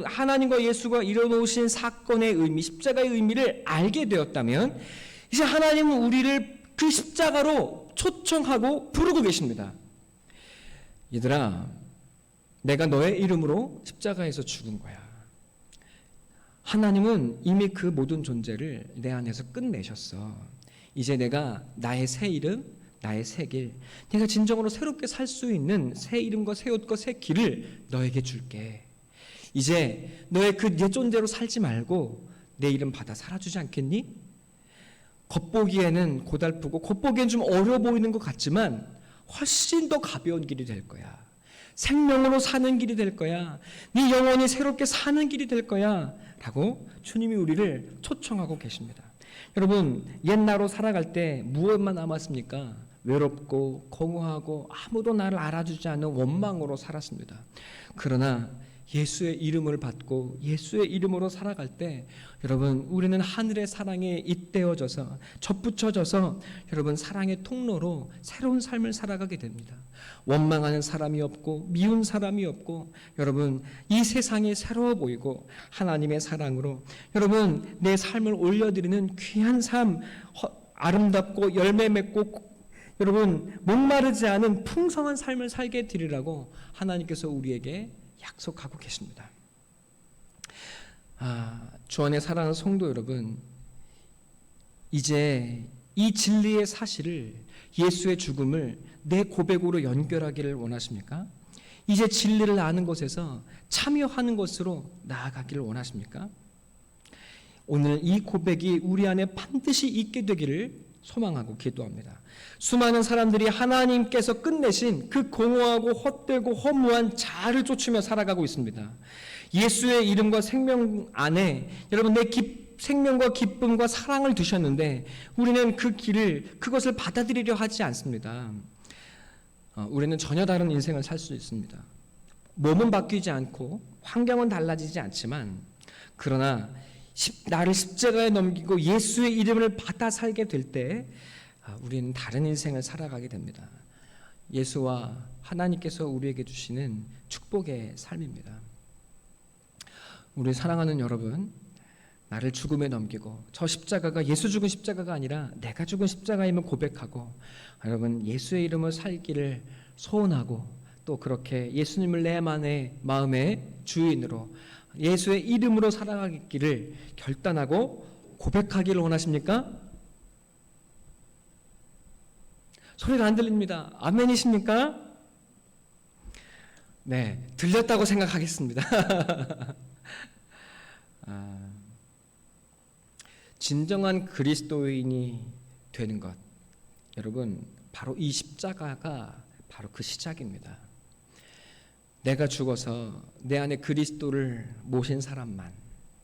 하나님과 예수가 이뤄놓으신 사건의 의미, 십자가의 의미를 알게 되었다면 이제 하나님은 우리를 그 십자가로 초청하고 부르고 계십니다. 얘들아, 내가 너의 이름으로 십자가에서 죽은 거야. 하나님은 이미 그 모든 존재를 내 안에서 끝내셨어. 이제 내가 나의 새 이름, 나의 새 길, 내가 진정으로 새롭게 살 수 있는 새 이름과 새 옷과 새 길을 너에게 줄게. 이제 너의 그 옛 존재로 살지 말고 내 이름 받아 살아주지 않겠니? 겉보기에는 고달프고 겉보기엔 좀 어려워 보이는 것 같지만 훨씬 더 가벼운 길이 될 거야. 생명으로 사는 길이 될 거야. 네 영혼이 새롭게 사는 길이 될 거야 라고 주님이 우리를 초청하고 계십니다. 여러분, 옛날로 살아갈 때 무엇만 남았습니까? 외롭고 공허하고 아무도 나를 알아주지 않는 원망으로 살았습니다. 그러나 예수의 이름을 받고 예수의 이름으로 살아갈 때 여러분, 우리는 하늘의 사랑에 잇대어져서 접붙여져서 여러분, 사랑의 통로로 새로운 삶을 살아가게 됩니다. 원망하는 사람이 없고 미운 사람이 없고 여러분, 이 세상이 새로워 보이고 하나님의 사랑으로 여러분, 내 삶을 올려드리는 귀한 삶, 아름답고 열매 맺고 여러분, 목마르지 않은 풍성한 삶을 살게 되리라고 하나님께서 우리에게 약속하고 계십니다. 주 안에 사랑하는 성도 여러분, 이제 이 진리의 사실을, 예수의 죽음을 내 고백으로 연결하기를 원하십니까? 이제 진리를 아는 것에서 참여하는 것으로 나아가기를 원하십니까? 오늘 이 고백이 우리 안에 반드시 있게 되기를 소망하고 기도합니다. 수많은 사람들이 하나님께서 끝내신 그 공허하고 헛되고 허무한 자아를 쫓으며 살아가고 있습니다. 예수의 이름과 생명 안에 여러분, 내 생명과 기쁨과 사랑을 두셨는데 우리는 그것을 받아들이려 하지 않습니다. 우리는 전혀 다른 인생을 살 수 있습니다. 몸은 바뀌지 않고 환경은 달라지지 않지만 그러나 나를 십자가에 넘기고 예수의 이름을 받아 살게 될 때 우리는 다른 인생을 살아가게 됩니다. 예수와 하나님께서 우리에게 주시는 축복의 삶입니다. 우리 사랑하는 여러분, 나를 죽음에 넘기고 저 십자가가 예수 죽은 십자가가 아니라 내가 죽은 십자가임을 고백하고 여러분 예수의 이름을 살기를 소원하고 또 그렇게 예수님을 내 마음의 주인으로 예수의 이름으로 살아가기를 결단하고 고백하기를 원하십니까? 소리가 안 들립니다. 아멘이십니까? 네, 들렸다고 생각하겠습니다. 진정한 그리스도인이 되는 것, 여러분 바로 이 십자가가 바로 그 시작입니다. 내가 죽어서 내 안에 그리스도를 모신 사람만,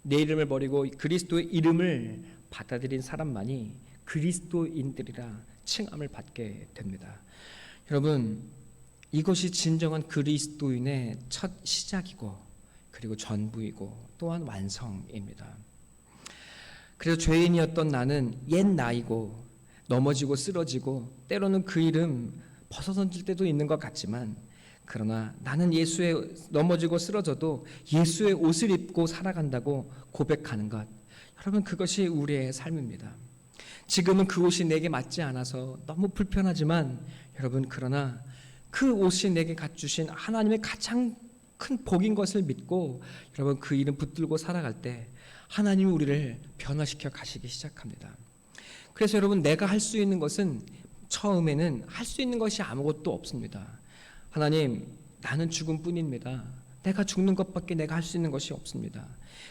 내 이름을 버리고 그리스도의 이름을 받아들인 사람만이 그리스도인들이라 칭함을 받게 됩니다. 여러분, 이것이 진정한 그리스도인의 첫 시작이고 그리고 전부이고 또한 완성입니다. 그래서 죄인이었던 나는 옛 나이고 넘어지고 쓰러지고 때로는 그 이름 벗어던질 때도 있는 것 같지만 그러나 나는 예수의 넘어지고 쓰러져도 예수의 옷을 입고 살아간다고 고백하는 것, 여러분 그것이 우리의 삶입니다. 지금은 그 옷이 내게 맞지 않아서 너무 불편하지만 여러분 그러나 그 옷이 내게 갖주신 하나님의 가장 큰 복인 것을 믿고 여러분 그 이름 붙들고 살아갈 때 하나님이 우리를 변화시켜 가시기 시작합니다. 그래서 여러분 내가 할 수 있는 것은 처음에는 할 수 있는 것이 아무것도 없습니다. 하나님, 나는 죽음뿐입니다. 내가 죽는 것밖에 내가 할 수 있는 것이 없습니다.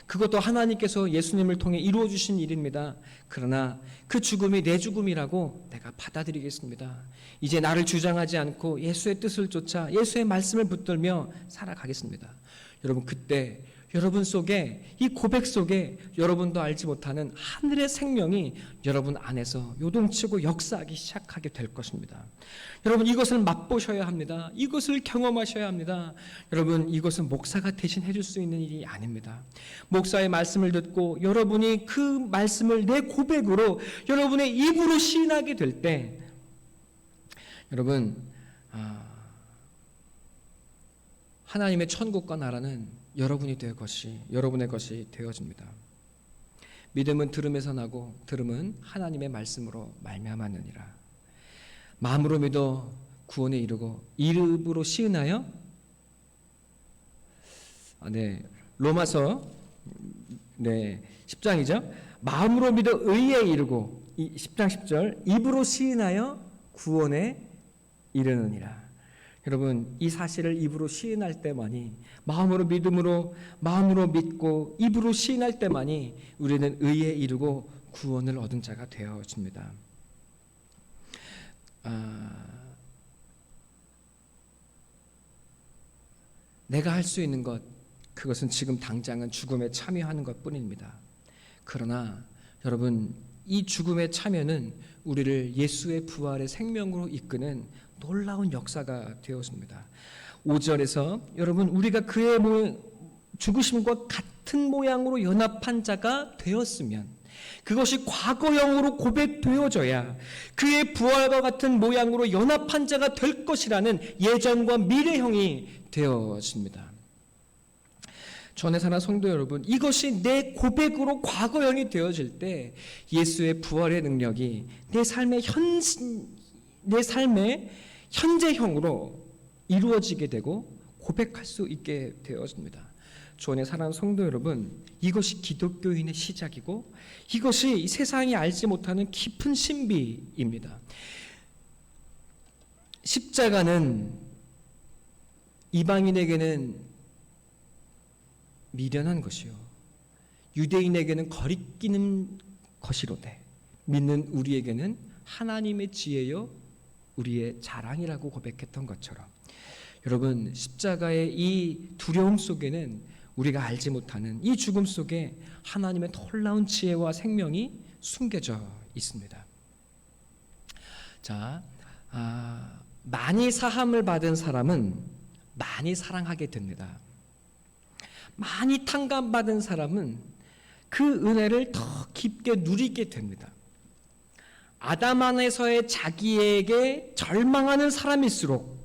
그것도 하나님께서 예수님을 통해 이루어 주신 일입니다. 그러나 그 죽음이 내 죽음이라고 내가 받아들이겠습니다. 이제 나를 주장하지 않고 예수의 뜻을 쫓아 예수의 말씀을 붙들며 살아가겠습니다. 여러분 그때 여러분 속에 이 고백 속에 여러분도 알지 못하는 하늘의 생명이 여러분 안에서 요동치고 역사하기 시작하게 될 것입니다. 여러분 이것을 맛보셔야 합니다. 이것을 경험하셔야 합니다. 여러분 이것은 목사가 대신 해줄 수 있는 일이 아닙니다. 목사의 말씀을 듣고 여러분이 그 말씀을 내 고백으로 여러분의 입으로 시인하게 될 때 여러분 하나님의 천국과 나라는 여러분의 것이 되어집니다. 믿음은 들음에서 나고 들음은 하나님의 말씀으로 말미암았느니라. 마음으로 믿어 구원에 이르고 이름으로 시은하여 로마서 10장이죠. 마음으로 믿어 의에 이르고 10장 10절 입으로 시은하여 구원에 이르느니라. 여러분 이 사실을 입으로 시인할 때만이 마음으로 믿고 입으로 시인할 때만이 우리는 의에 이르고 구원을 얻은 자가 되어집니다. 내가 할 수 있는 것, 그것은 지금 당장은 죽음에 참여하는 것뿐입니다. 그러나 여러분 이 죽음의 참여는 우리를 예수의 부활의 생명으로 이끄는 놀라운 역사가 되었습니다. 5절에서 여러분 우리가 그의 죽으심과 같은 모양으로 연합한 자가 되었으면 그것이 과거형으로 고백되어져야 그의 부활과 같은 모양으로 연합한 자가 될 것이라는 예정과 미래형이 되어집니다. 전에 사는 성도 여러분, 이것이 내 고백으로 과거형이 되어질 때 예수의 부활의 능력이 내 삶의 현재형으로 이루어지게 되고 고백할 수 있게 되어집니다. 주원에 사랑하는 성도 여러분, 이것이 기독교인의 시작이고 이것이 세상이 알지 못하는 깊은 신비입니다. 십자가는 이방인에게는 미련한 것이요 유대인에게는 거리끼는 것이로되 믿는 우리에게는 하나님의 지혜요 우리의 자랑이라고 고백했던 것처럼 여러분 십자가의 이 두려움 속에는 우리가 알지 못하는 이 죽음 속에 하나님의 놀라운 지혜와 생명이 숨겨져 있습니다. 자, 많이 사함을 받은 사람은 많이 사랑하게 됩니다. 많이 탕감받은 사람은 그 은혜를 더 깊게 누리게 됩니다. 아담 안에서의 자기에게 절망하는 사람일수록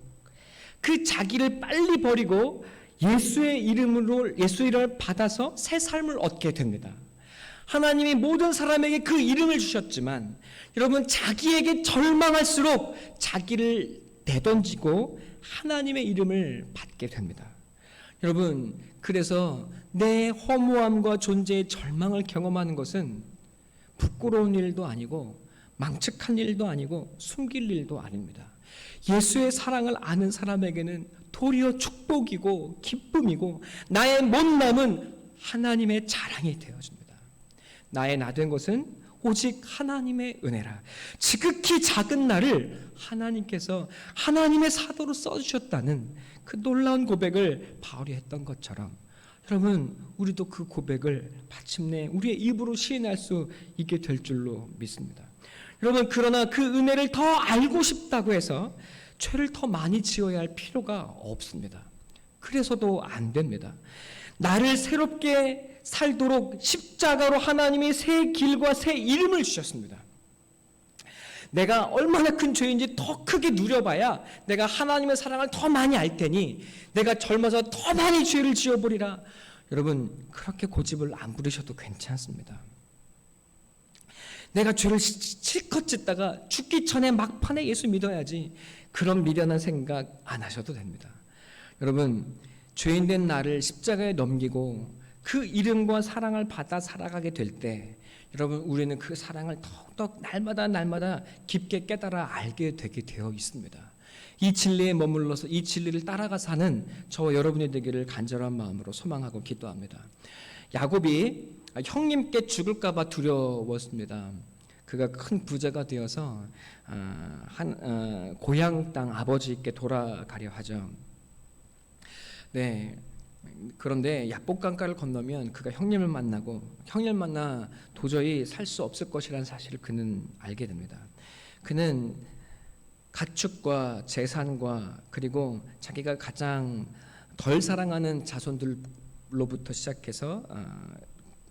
그 자기를 빨리 버리고 예수의 이름을 받아서 새 삶을 얻게 됩니다. 하나님이 모든 사람에게 그 이름을 주셨지만 여러분, 자기에게 절망할수록 자기를 내던지고 하나님의 이름을 받게 됩니다. 여러분, 그래서 내 허무함과 존재의 절망을 경험하는 것은 부끄러운 일도 아니고 망측한 일도 아니고 숨길 일도 아닙니다. 예수의 사랑을 아는 사람에게는 도리어 축복이고 기쁨이고 나의 못남은 하나님의 자랑이 되어집니다. 나의 나된 것은 오직 하나님의 은혜라. 지극히 작은 나를 하나님께서 하나님의 사도로 써주셨다는 그 놀라운 고백을 바울이 했던 것처럼 여러분, 우리도 그 고백을 마침내 우리의 입으로 시인할 수 있게 될 줄로 믿습니다. 여러분, 그러나 그 은혜를 더 알고 싶다고 해서 죄를 더 많이 지어야 할 필요가 없습니다. 그래서도 안 됩니다. 나를 새롭게 살도록 십자가로 하나님이 새 길과 새 이름을 주셨습니다. 내가 얼마나 큰 죄인지 더 크게 누려봐야 내가 하나님의 사랑을 더 많이 알 테니 내가 젊어서 더 많이 죄를 지어버리라. 여러분, 그렇게 고집을 안 부리셔도 괜찮습니다. 내가 죄를 실컷 짓다가 죽기 전에 막판에 예수 믿어야지, 그런 미련한 생각 안 하셔도 됩니다. 여러분, 죄인된 나를 십자가에 넘기고 그 이름과 사랑을 받아 살아가게 될 때 여러분, 우리는 그 사랑을 더욱더 날마다 깊게 깨달아 알게 되게 되어 있습니다. 이 진리에 머물러서 이 진리를 따라가 사는 저와 여러분이 되기를 간절한 마음으로 소망하고 기도합니다. 야곱이 형님께 죽을까 봐 두려웠습니다. 그가 큰 부자가 되어서 고향 땅 아버지께 돌아가려 하죠. 네. 그런데 야복강가를 건너면 그가 형님을 만나 도저히 살 수 없을 것이라는 사실을 그는 알게 됩니다. 그는 가축과 재산과 그리고 자기가 가장 덜 사랑하는 자손들로부터 시작해서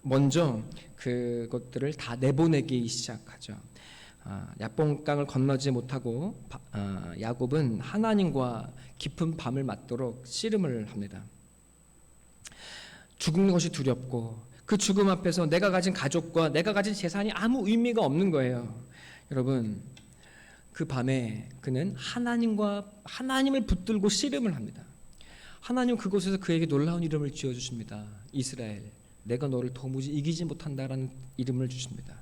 먼저 그것들을 다 내보내기 시작하죠. 야복강을 건너지 못하고 야곱은 하나님과 깊은 밤을 맞도록 씨름을 합니다. 죽는 것이 두렵고 그 죽음 앞에서 내가 가진 가족과 내가 가진 재산이 아무 의미가 없는 거예요. 여러분, 그 밤에 그는 하나님을 붙들고 씨름을 합니다. 하나님 그곳에서 그에게 놀라운 이름을 지어주십니다. 이스라엘, 내가 너를 도무지 이기지 못한다라는 이름을 주십니다.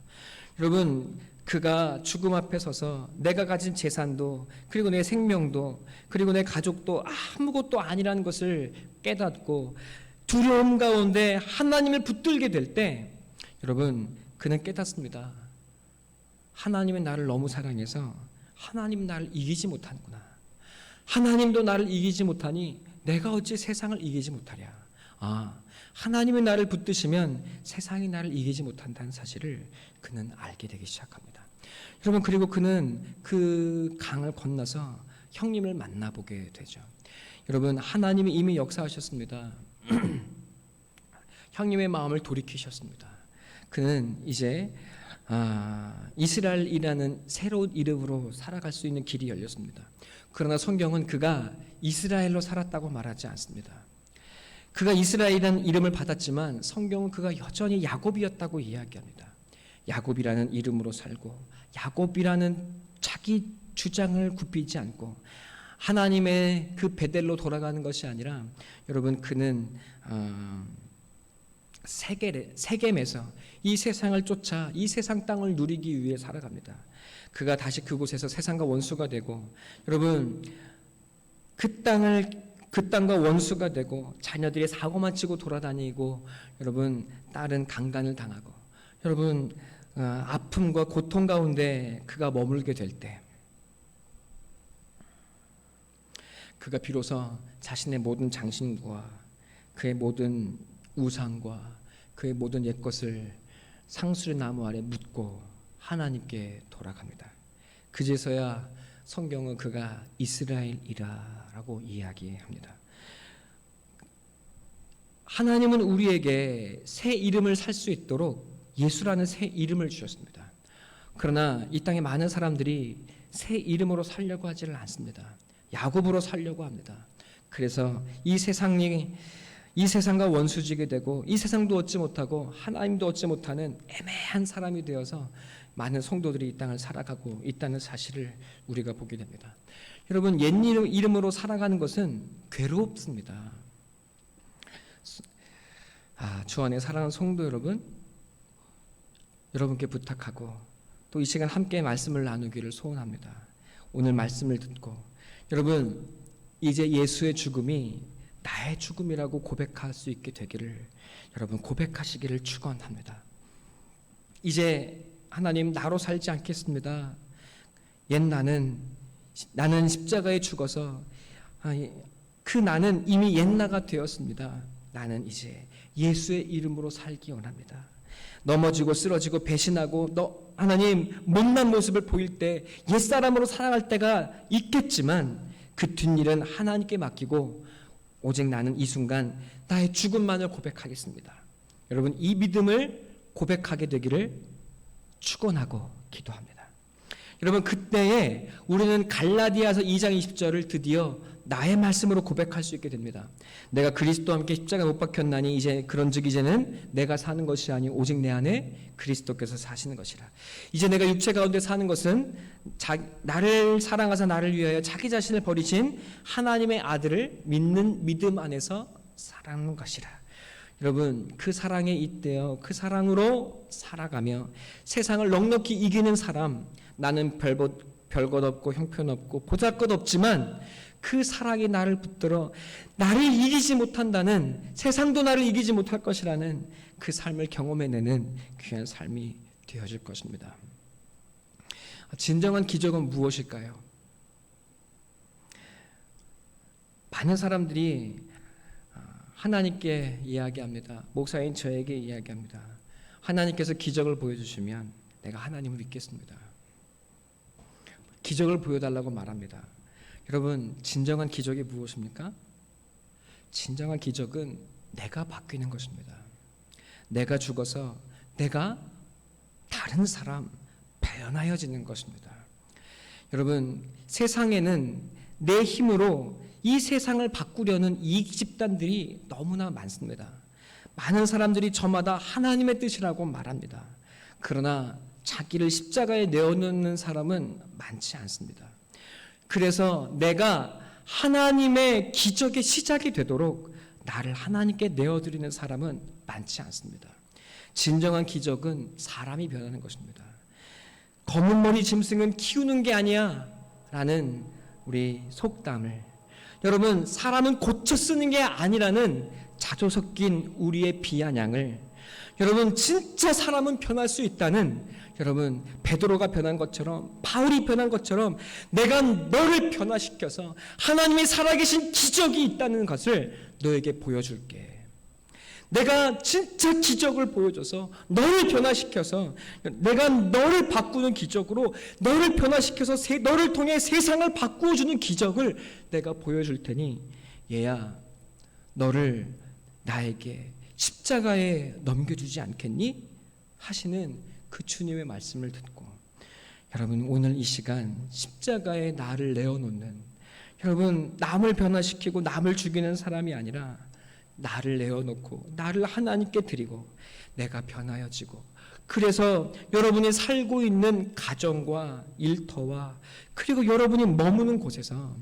여러분, 그가 죽음 앞에 서서 내가 가진 재산도 그리고 내 생명도 그리고 내 가족도 아무것도 아니라는 것을 깨닫고 두려움 가운데 하나님을 붙들게 될 때 여러분, 그는 깨닫습니다. 하나님은 나를 너무 사랑해서 하나님은 나를 이기지 못하는구나. 하나님도 나를 이기지 못하니 내가 어찌 세상을 이기지 못하랴. 하나님이 나를 붙드시면 세상이 나를 이기지 못한다는 사실을 그는 알게 되기 시작합니다. 여러분, 그리고 그는 그 강을 건너서 형님을 만나보게 되죠. 여러분, 하나님이 이미 역사하셨습니다. 형님의 마음을 돌이키셨습니다. 그는 이제 이스라엘이라는 새로운 이름으로 살아갈 수 있는 길이 열렸습니다. 그러나 성경은 그가 이스라엘로 살았다고 말하지 않습니다. 그가 이스라엘이라는 이름을 받았지만 성경은 그가 여전히 야곱이었다고 이야기합니다. 야곱이라는 이름으로 살고 야곱이라는 자기 주장을 굽히지 않고 하나님의 그 베델로 돌아가는 것이 아니라 여러분, 그는 세겜에서 이 세상을 쫓아 이 세상 땅을 누리기 위해 살아갑니다. 그가 다시 그곳에서 세상과 원수가 되고 여러분, 그 땅과 원수가 되고 자녀들이 사고만 치고 돌아다니고 여러분, 딸은 강간을 당하고 여러분, 아픔과 고통 가운데 그가 머물게 될 때 그가 비로소 자신의 모든 장신과 그의 모든 우상과 그의 모든 옛것을 상수리 나무 아래 묻고 하나님께 돌아갑니다. 그제서야 성경은 그가 이스라엘이라라고 이야기합니다. 하나님은 우리에게 새 이름을 살 수 있도록 예수라는 새 이름을 주셨습니다. 그러나 이 땅에 많은 사람들이 새 이름으로 살려고 하지를 않습니다. 야곱으로 살려고 합니다. 그래서 이 세상과 원수지게 되고 이 세상도 얻지 못하고 하나님도 얻지 못하는 애매한 사람이 되어서 많은 성도들이 이 땅을 살아가고 있다는 사실을 우리가 보게 됩니다. 여러분, 옛 이름으로 살아가는 것은 괴롭습니다. 주 안에 사랑하는 성도 여러분, 여러분께 부탁하고 또 이 시간 함께 말씀을 나누기를 소원합니다. 오늘 말씀을 듣고 여러분, 이제 예수의 죽음이 나의 죽음이라고 고백할 수 있게 되기를 여러분 고백하시기를 축원합니다. 이제 하나님, 나로 살지 않겠습니다. 옛 나는 십자가에 죽어서 그 나는 이미 옛나가 되었습니다. 나는 이제 예수의 이름으로 살기 원합니다. 넘어지고 쓰러지고 배신하고 하나님 못난 모습을 보일 때 옛사람으로 살아갈 때가 있겠지만 그 뒷일은 하나님께 맡기고 오직 나는 이 순간 나의 죽음만을 고백하겠습니다. 여러분, 이 믿음을 고백하게 되기를 축원하고 기도합니다. 여러분, 그때에 우리는 갈라디아서 2장 20절을 드디어 나의 말씀으로 고백할 수 있게 됩니다. 내가 그리스도와 함께 십자가에 못 박혔나니 이제 그런즉 이제는 내가 사는 것이 아니 오직 내 안에 그리스도께서 사시는 것이라. 이제 내가 육체 가운데 사는 것은 나를 사랑하사 나를 위하여 자기 자신을 버리신 하나님의 아들을 믿는 믿음 안에서 살아가는 것이라. 여러분, 그 사랑에 잇대어 그 사랑으로 살아가며 세상을 넉넉히 이기는 사람, 나는 별것 없고 형편없고 보잘것없지만 그 사랑이 나를 붙들어 나를 이기지 못한다는, 세상도 나를 이기지 못할 것이라는 그 삶을 경험해내는 귀한 삶이 되어질 것입니다. 진정한 기적은 무엇일까요? 많은 사람들이 하나님께 이야기합니다. 목사인 저에게 이야기합니다. 하나님께서 기적을 보여주시면 내가 하나님을 믿겠습니다. 기적을 보여달라고 말합니다. 여러분, 진정한 기적이 무엇입니까? 진정한 기적은 내가 바뀌는 것입니다. 내가 죽어서 내가 다른 사람 변하여지는 것입니다. 여러분, 세상에는 내 힘으로 이 세상을 바꾸려는 이익 집단들이 너무나 많습니다. 많은 사람들이 저마다 하나님의 뜻이라고 말합니다. 그러나 자기를 십자가에 내어놓는 사람은 많지 않습니다. 그래서 내가 하나님의 기적의 시작이 되도록 나를 하나님께 내어드리는 사람은 많지 않습니다. 진정한 기적은 사람이 변하는 것입니다. 검은 머리 짐승은 키우는 게 아니야 라는 우리 속담을, 여러분, 사람은 고쳐 쓰는 게 아니라는 자조 섞인 우리의 비아냥을, 여러분, 진짜 사람은 변할 수 있다는, 여러분, 베드로가 변한 것처럼, 바울이 변한 것처럼 내가 너를 변화시켜서 하나님의 살아계신 기적이 있다는 것을 너에게 보여줄게. 내가 진짜 기적을 보여줘서 너를 변화시켜서, 내가 너를 바꾸는 기적으로 너를 변화시켜서 너를 통해 세상을 바꾸어주는 기적을 내가 보여줄 테니 얘야, 너를 나에게 십자가에 넘겨주지 않겠니? 하시는 그 주님의 말씀을 듣고, 여러분, 오늘 이 시간 십자가에 나를 내어놓는, 여러분, 남을 변화시키고 남을 죽이는 사람이 아니라 나를 내어놓고 나를 하나님께 드리고 내가 변하여지고, 그래서 여러분이 살고 있는 가정과 일터와 그리고 여러분이 머무는 곳에서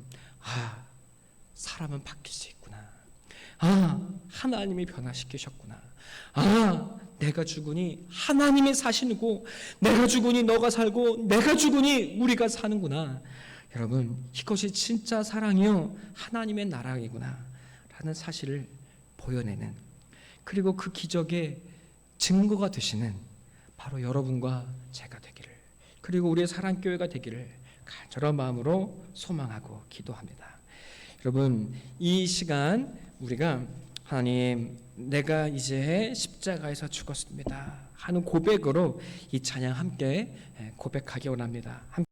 사람은 바뀔 수 있구나. 하나님이 변화시키셨구나. 내가 죽으니 하나님이 사시고, 내가 죽으니 너가 살고, 내가 죽으니 우리가 사는구나. 여러분, 이것이 진짜 사랑이요 하나님의 나라이구나 라는 사실을 보여내는, 그리고 그 기적의 증거가 되시는 바로 여러분과 제가 되기를, 그리고 우리의 사랑교회가 되기를 간절한 마음으로 소망하고 기도합니다. 여러분, 이 시간 우리가 하나님, 내가 이제 십자가에서 죽었습니다 하는 고백으로 이 찬양 함께 고백하기 원합니다.